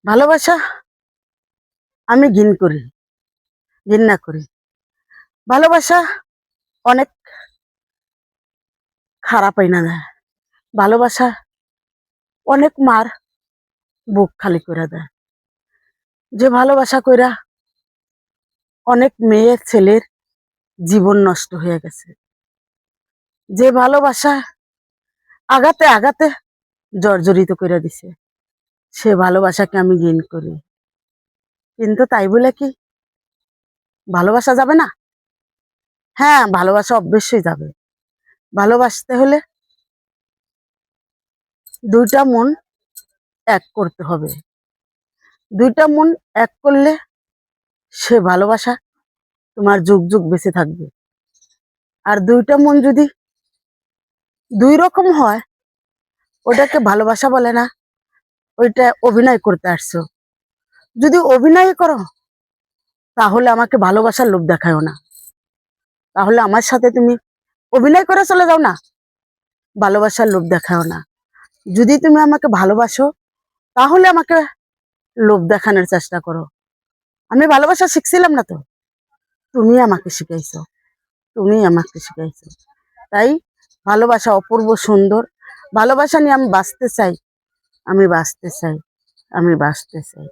ভালোবাসা আমি ঘৃণা করি। ভালোবাসা অনেক খারাপ না দেয়। ভালোবাসা অনেক মার বুক খালি করে দেয়। যে ভালোবাসা কইরা অনেক মেয়ে ছেলের জীবন নষ্ট হয়ে গেছে। যে ভালোবাসা আঘাতে আঘাতে জর্জরিত করে দিছে, সে ভালোবাসাকে আমি ঘৃণ করি। কিন্তু তাই বলে কি ভালোবাসা যাবে না? হ্যাঁ, ভালোবাসা অবশ্যই যাবে। ভালোবাসতে হলে দুইটা মন এক করতে হবে। দুইটা মন এক করলে সে ভালোবাসা তোমার যুগ যুগ বেঁচে থাকবে। আর দুইটা মন যদি দুই রকম হয়, ওটাকে ভালোবাসা বলে না, ওইটা অভিনয় করতে আসছো। যদি অভিনয় করো তাহলে আমাকে ভালোবাসার লোভ দেখায়ও না, তাহলে আমার সাথে তুমি অভিনয় করে চলে যাও না, ভালোবাসার লোভ দেখায়ও না। যদি তুমি আমাকে ভালোবাসো তাহলে আমাকে লোভ দেখানোর চেষ্টা করো। আমি ভালোবাসা শিখছিলাম না তো, তুমি আমাকে শিখাইছো, তাই ভালোবাসা অপূর্ব সুন্দর। ভালোবাসা নিয়ে আমি বাঁচতে চাই, আমি বাঁচতে চাই।